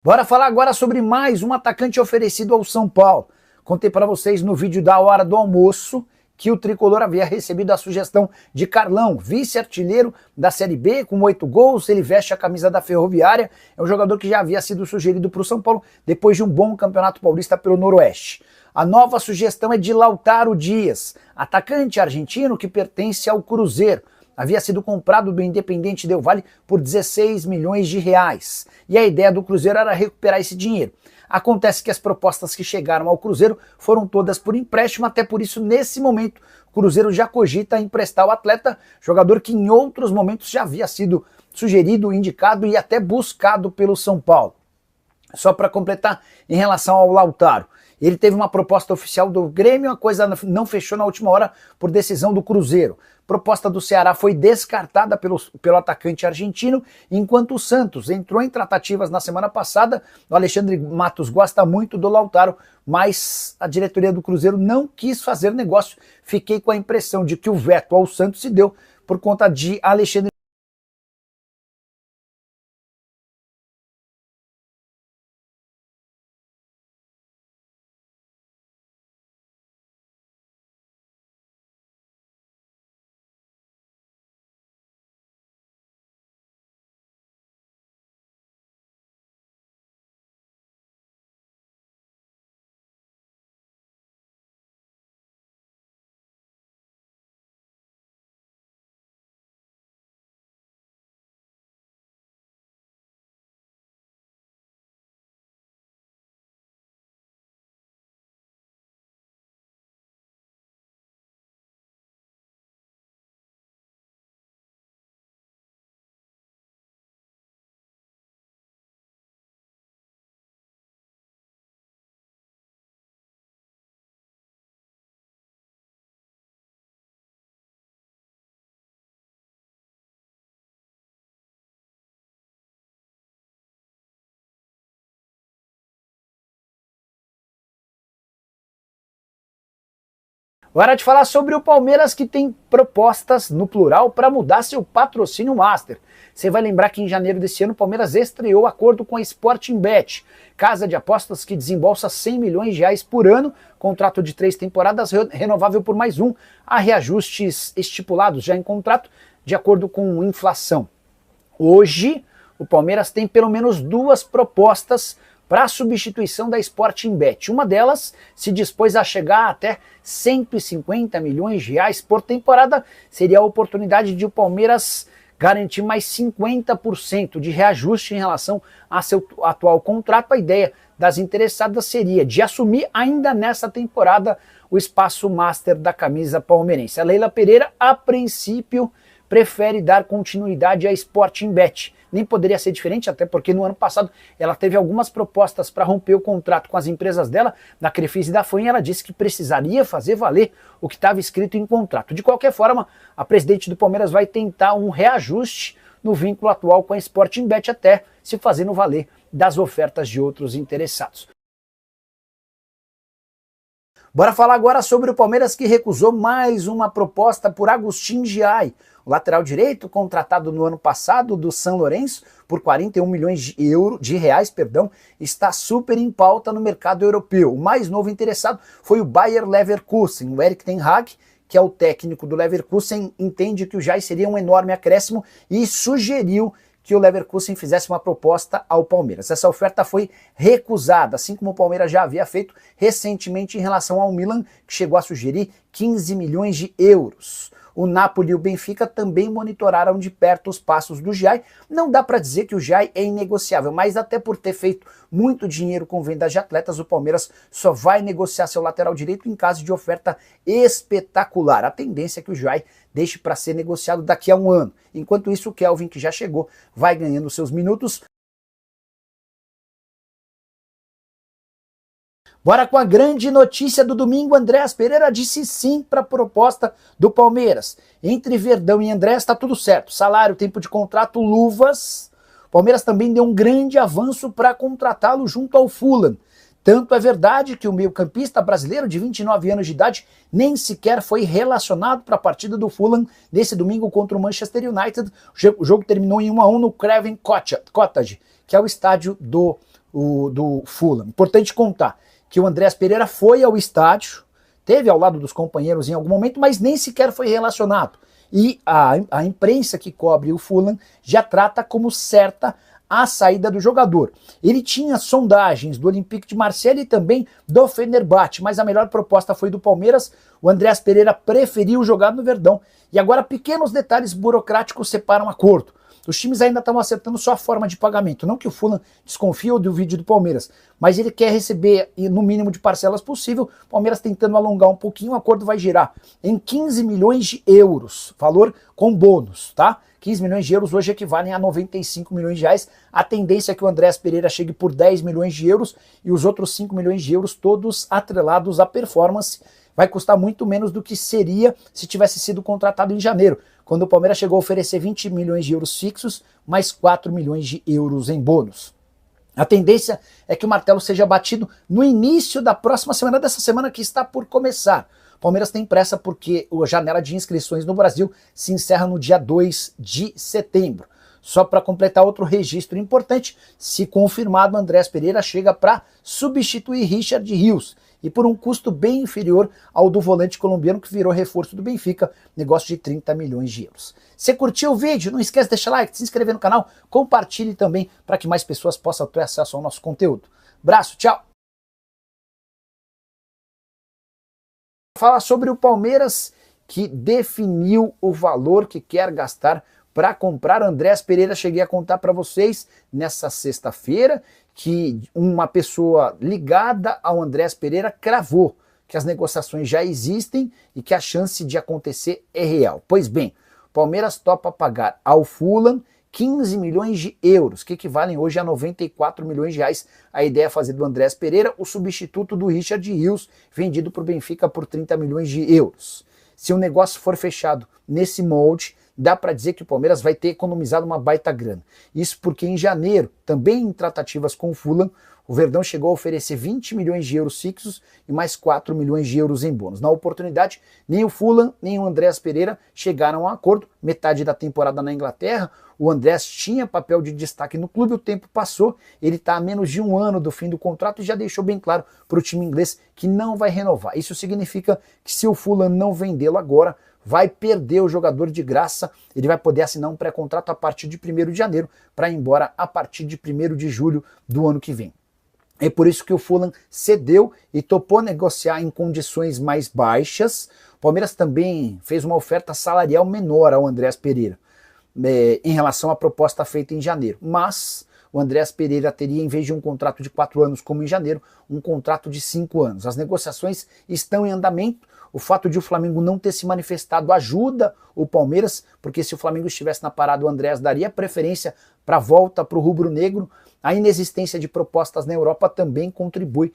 Bora falar agora sobre mais um atacante oferecido ao São Paulo. Contei para vocês no vídeo da hora do almoço que o tricolor havia recebido a sugestão de Carlão, vice-artilheiro da Série B, com 8 gols, ele veste a camisa da Ferroviária, é um jogador que já havia sido sugerido para o São Paulo depois de um bom campeonato paulista pelo Noroeste. A nova sugestão é de Lautaro Dias, atacante argentino que pertence ao Cruzeiro. Havia sido comprado do Independente Del Valle por 16 milhões de reais. E a ideia do Cruzeiro era recuperar esse dinheiro. Acontece que as propostas que chegaram ao Cruzeiro foram todas por empréstimo, até por isso, nesse momento, o Cruzeiro já cogita emprestar o atleta, jogador que em outros momentos já havia sido sugerido, indicado e até buscado pelo São Paulo. Só para completar, em relação ao Lautaro, ele teve uma proposta oficial do Grêmio, a coisa não fechou na última hora por decisão do Cruzeiro. A proposta do Ceará foi descartada pelo atacante argentino, enquanto o Santos entrou em tratativas na semana passada. O Alexandre Matos gosta muito do Lautaro, mas a diretoria do Cruzeiro não quis fazer negócio. Fiquei com a impressão de que o veto ao Santos se deu por conta de Alexandre. Hora de falar sobre o Palmeiras, que tem propostas, no plural, para mudar seu patrocínio master. Você vai lembrar que em janeiro desse ano o Palmeiras estreou acordo com a Sportingbet, casa de apostas que desembolsa 100 milhões de reais por ano, contrato de 3 temporadas, renovável por mais um, há reajustes estipulados já em contrato, de acordo com inflação. Hoje, o Palmeiras tem pelo menos 2 propostas para a substituição da Sportingbet. Uma delas se dispôs a chegar até 150 milhões de reais por temporada. Seria a oportunidade de o Palmeiras garantir mais 50% de reajuste em relação a seu atual contrato. A ideia das interessadas seria de assumir ainda nessa temporada o espaço master da camisa palmeirense. A Leila Pereira, a princípio, prefere dar continuidade à Sportingbet. Nem poderia ser diferente, até porque no ano passado ela teve algumas propostas para romper o contrato com as empresas dela, da Crefisa e da FAM, e ela disse que precisaria fazer valer o que estava escrito em contrato. De qualquer forma, a presidente do Palmeiras vai tentar um reajuste no vínculo atual com a Sportingbet, até se fazendo valer das ofertas de outros interessados. Bora falar agora sobre o Palmeiras, que recusou mais uma proposta por Agustín Giai, o lateral direito contratado no ano passado do São Lourenço por 41 milhões de reais, está super em pauta no mercado europeu. O mais novo interessado foi o Bayer Leverkusen. O Erik ten Hag, que é o técnico do Leverkusen, entende que o Giai seria um enorme acréscimo e sugeriu que o Leverkusen fizesse uma proposta ao Palmeiras. Essa oferta foi recusada, assim como o Palmeiras já havia feito recentemente em relação ao Milan, que chegou a sugerir 15 milhões de euros. O Napoli e o Benfica também monitoraram de perto os passos do Giai. Não dá para dizer que o Giai é inegociável, mas até por ter feito muito dinheiro com vendas de atletas, o Palmeiras só vai negociar seu lateral direito em caso de oferta espetacular. A tendência é que o Giai deixe para ser negociado daqui a um ano. Enquanto isso, o Kelvin, que já chegou, vai ganhando seus minutos. Bora com a grande notícia do domingo. Andréas Pereira disse sim para a proposta do Palmeiras. Entre Verdão e Andréas está tudo certo. Salário, tempo de contrato, luvas. O Palmeiras também deu um grande avanço para contratá-lo junto ao Fulham. Tanto é verdade que o meio-campista brasileiro de 29 anos de idade nem sequer foi relacionado para a partida do Fulham nesse domingo contra o Manchester United. O jogo terminou em 1-1 no Craven Cottage, que é o estádio do do Fulham. Importante contar que o Andreas Pereira foi ao estádio, teve ao lado dos companheiros em algum momento, mas nem sequer foi relacionado. E a imprensa que cobre o Fulham já trata como certa a saída do jogador. Ele tinha sondagens do Olympique de Marseille e também do Fenerbahçe, mas a melhor proposta foi do Palmeiras. O Andreas Pereira preferiu jogar no Verdão. E agora pequenos detalhes burocráticos separam o acordo. Os times ainda estão acertando só a forma de pagamento. Não que o Fulham desconfie do vídeo do Palmeiras, mas ele quer receber no mínimo de parcelas possível. O Palmeiras tentando alongar um pouquinho, o acordo vai girar em 15 milhões de euros, valor com bônus, tá? 15 milhões de euros hoje equivalem a 95 milhões de reais. A tendência é que o Andreas Pereira chegue por 10 milhões de euros e os outros 5 milhões de euros todos atrelados à performance. Vai custar muito menos do que seria se tivesse sido contratado em janeiro, quando o Palmeiras chegou a oferecer 20 milhões de euros fixos, mais 4 milhões de euros em bônus. A tendência é que o martelo seja batido no início da próxima semana, dessa semana que está por começar. O Palmeiras tem pressa porque a janela de inscrições no Brasil se encerra no dia 2 de setembro. Só para completar outro registro importante, se confirmado, Andreas Pereira chega para substituir Richard Rios, e por um custo bem inferior ao do volante colombiano que virou reforço do Benfica, negócio de 30 milhões de euros. Se curtiu o vídeo, não esquece de deixar like, de se inscrever no canal, compartilhe também para que mais pessoas possam ter acesso ao nosso conteúdo. Abraço, tchau! Fala sobre o Palmeiras que definiu o valor que quer gastar para comprar Andreas Pereira. Cheguei a contar para vocês nessa sexta-feira que uma pessoa ligada ao Andreas Pereira cravou que as negociações já existem e que a chance de acontecer é real. Pois bem, o Palmeiras topa pagar ao Fulham 15 milhões de euros, que equivalem hoje a 94 milhões de reais. A ideia é fazer do Andreas Pereira o substituto do Richard Rios, vendido para o Benfica por 30 milhões de euros. Se o negócio for fechado nesse molde, dá para dizer que o Palmeiras vai ter economizado uma baita grana. Isso porque em janeiro, também em tratativas com o Fulham, o Verdão chegou a oferecer 20 milhões de euros fixos e mais 4 milhões de euros em bônus. Na oportunidade, nem o Fulham nem o Andreas Pereira chegaram a um acordo. Metade da temporada na Inglaterra, o Andreas tinha papel de destaque no clube, o tempo passou, ele está a menos de um ano do fim do contrato e já deixou bem claro para o time inglês que não vai renovar. Isso significa que se o Fulham não vendê-lo agora, vai perder o jogador de graça, ele vai poder assinar um pré-contrato a partir de 1º de janeiro para ir embora a partir de 1º de julho do ano que vem. É por isso que o Fulham cedeu e topou negociar em condições mais baixas. O Palmeiras também fez uma oferta salarial menor ao Andreas Pereira em relação à proposta feita em janeiro, mas o Andreas Pereira teria, em vez de um contrato de 4 anos como em janeiro, um contrato de 5 anos. As negociações estão em andamento. O fato de o Flamengo não ter se manifestado ajuda o Palmeiras, porque se o Flamengo estivesse na parada, o Andreas daria preferência para a volta para o rubro-negro. A inexistência de propostas na Europa também contribui.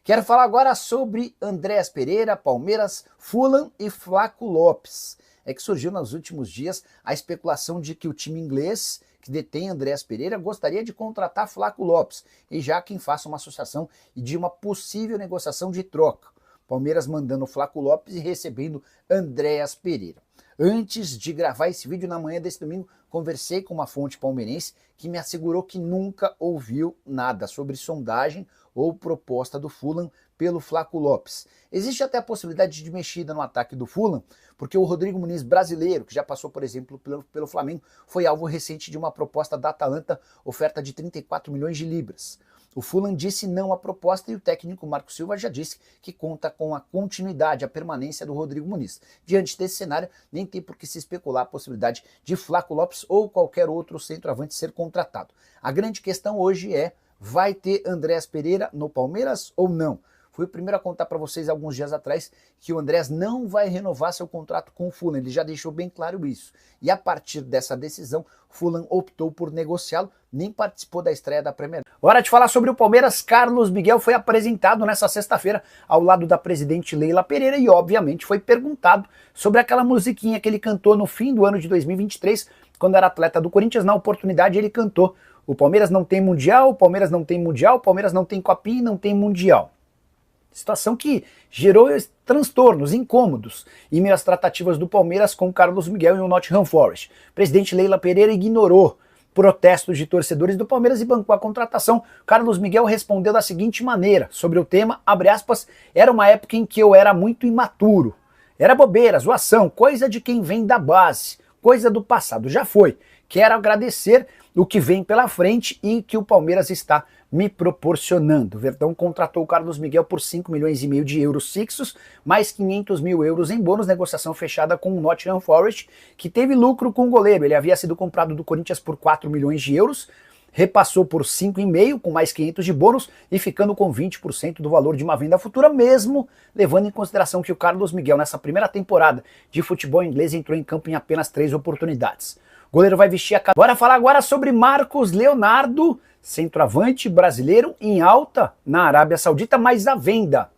Quero falar agora sobre Andreas Pereira, Palmeiras, Fulham e Flaco Lopes. É que surgiu nos últimos dias a especulação de que o time inglês que detém Andreas Pereira gostaria de contratar Flaco Lopes, e já quem faça uma associação e de uma possível negociação de troca. Palmeiras mandando Flaco Lopes e recebendo Andreas Pereira. Antes de gravar esse vídeo na manhã desse domingo, conversei com uma fonte palmeirense que me assegurou que nunca ouviu nada sobre sondagem ou proposta do Fulham pelo Flaco Lopes. Existe até a possibilidade de mexida no ataque do Fulham, porque o Rodrigo Muniz brasileiro, que já passou, por exemplo, pelo Flamengo, foi alvo recente de uma proposta da Atalanta, oferta de 34 milhões de libras. O Fulham disse não à proposta e o técnico Marco Silva já disse que conta com a continuidade, a permanência do Rodrigo Muniz. Diante desse cenário, nem tem por que se especular a possibilidade de Flaco Lopes ou qualquer outro centroavante ser contratado. A grande questão hoje é, vai ter Andreas Pereira no Palmeiras ou não? Fui o primeiro a contar para vocês alguns dias atrás que o Andreas não vai renovar seu contrato com o Fulham, ele já deixou bem claro isso. E a partir dessa decisão, o Fulham optou por negociá-lo, nem participou da estreia da Premier League. Hora de falar sobre o Palmeiras. Carlos Miguel foi apresentado nessa sexta-feira ao lado da presidente Leila Pereira e obviamente foi perguntado sobre aquela musiquinha que ele cantou no fim do ano de 2023, quando era atleta do Corinthians. Na oportunidade ele cantou: o Palmeiras não tem mundial, o Palmeiras não tem mundial, o Palmeiras não tem copinha e não tem mundial. Situação que gerou transtornos, incômodos, em meio às tratativas do Palmeiras com Carlos Miguel e o Nottingham Forest. O presidente Leila Pereira ignorou protestos de torcedores do Palmeiras e bancou a contratação. Carlos Miguel respondeu da seguinte maneira sobre o tema, abre aspas, era uma época em que eu era muito imaturo. Era bobeira, zoação, coisa de quem vem da base, coisa do passado, já foi. Quero agradecer o que vem pela frente e que o Palmeiras está me proporcionando. O Verdão contratou o Carlos Miguel por 5,5 milhões de euros fixos, mais 500 mil euros em bônus, negociação fechada com o Nottingham Forest, que teve lucro com o goleiro. Ele havia sido comprado do Corinthians por 4 milhões de euros, repassou por 5,5 com mais 500 de bônus e ficando com 20% do valor de uma venda futura, mesmo levando em consideração que o Carlos Miguel nessa primeira temporada de futebol inglês entrou em campo em apenas 3 oportunidades. O goleiro vai vestir a camisa. Bora falar agora sobre Marcos Leonardo, centroavante brasileiro em alta na Arábia Saudita, mas à venda.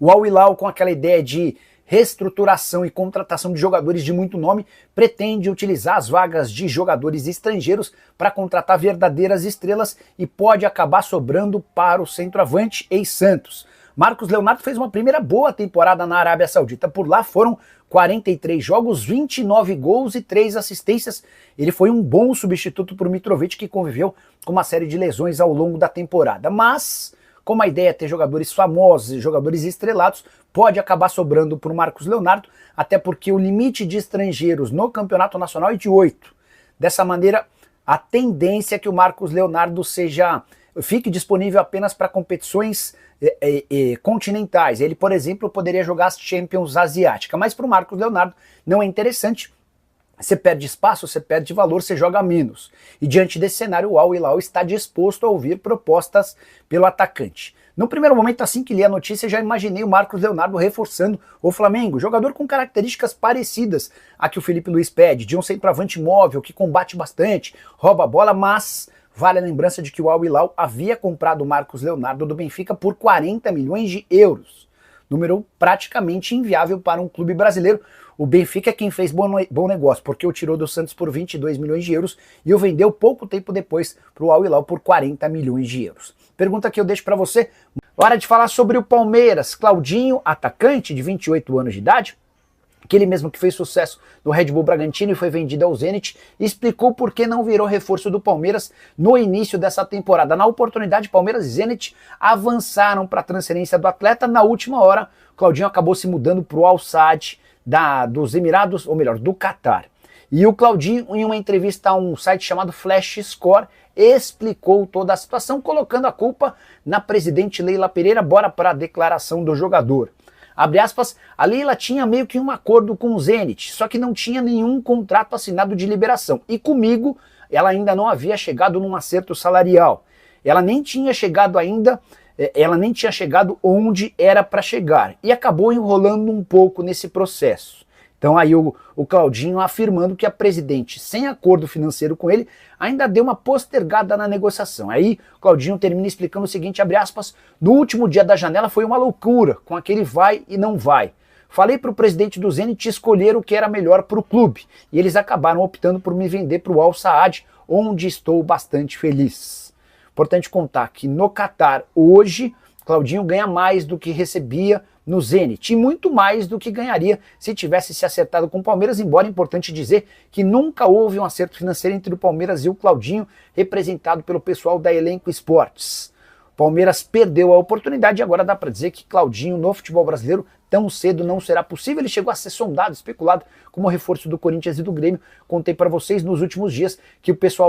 O Al Hilal, com aquela ideia de reestruturação e contratação de jogadores de muito nome, pretende utilizar as vagas de jogadores estrangeiros para contratar verdadeiras estrelas e pode acabar sobrando para o centroavante ex-Santos. Marcos Leonardo fez uma primeira boa temporada na Arábia Saudita. Por lá foram 43 jogos, 29 gols e 3 assistências. Ele foi um bom substituto para o Mitrovic, que conviveu com uma série de lesões ao longo da temporada. Mas, como a ideia é ter jogadores famosos e jogadores estrelados, pode acabar sobrando para o Marcos Leonardo, até porque o limite de estrangeiros no Campeonato Nacional é de 8. Dessa maneira, a tendência é que o Marcos Leonardo fique disponível apenas para competições continentais. Ele, por exemplo, poderia jogar as Champions Asiática, mas para o Marcos Leonardo não é interessante. Você perde espaço, você perde valor, você joga menos. E diante desse cenário, o Al Hilal está disposto a ouvir propostas pelo atacante. No primeiro momento, assim que li a notícia, já imaginei o Marcos Leonardo reforçando o Flamengo, jogador com características parecidas a que o Felipe Luiz pede, de um centroavante móvel, que combate bastante, rouba a bola, mas vale a lembrança de que o Al Hilal havia comprado o Marcos Leonardo do Benfica por 40 milhões de euros. Número praticamente inviável para um clube brasileiro. O Benfica é quem fez bom negócio, porque o tirou do Santos por 22 milhões de euros e o vendeu pouco tempo depois para o Al Hilal por 40 milhões de euros. Pergunta que eu deixo para você. Hora de falar sobre o Palmeiras. Claudinho, atacante de 28 anos de idade, aquele mesmo que fez sucesso no Red Bull Bragantino e foi vendido ao Zenit, explicou por que não virou reforço do Palmeiras no início dessa temporada. Na oportunidade, Palmeiras e Zenit avançaram para a transferência do atleta. Na última hora, Claudinho acabou se mudando para o Al Sadd dos Emirados, ou melhor, do Catar. E o Claudinho, em uma entrevista a um site chamado Flash Score, explicou toda a situação, colocando a culpa na presidente Leila Pereira. Bora para a declaração do jogador. Abre aspas, a Leila tinha meio que um acordo com o Zenit, só que não tinha nenhum contrato assinado de liberação. E comigo, ela ainda não havia chegado num acerto salarial. Ela nem tinha chegado onde era para chegar. E acabou enrolando um pouco nesse processo. Então aí o Claudinho afirmando que a presidente, sem acordo financeiro com ele, ainda deu uma postergada na negociação. Aí o Claudinho termina explicando o seguinte, abre aspas, no último dia da janela foi uma loucura, com aquele vai e não vai. Falei para o presidente do Zenit escolher o que era melhor para o clube, e eles acabaram optando por me vender para o Al Sadd, onde estou bastante feliz. Importante contar que no Catar, hoje, Claudinho ganha mais do que recebia no Zenit, e muito mais do que ganharia se tivesse se acertado com o Palmeiras, embora é importante dizer que nunca houve um acerto financeiro entre o Palmeiras e o Claudinho, representado pelo pessoal da Elenco Esportes. O Palmeiras perdeu a oportunidade e agora dá para dizer que Claudinho no futebol brasileiro tão cedo não será possível. Ele chegou a ser sondado, especulado como reforço do Corinthians e do Grêmio. Contei para vocês nos últimos dias que o pessoal da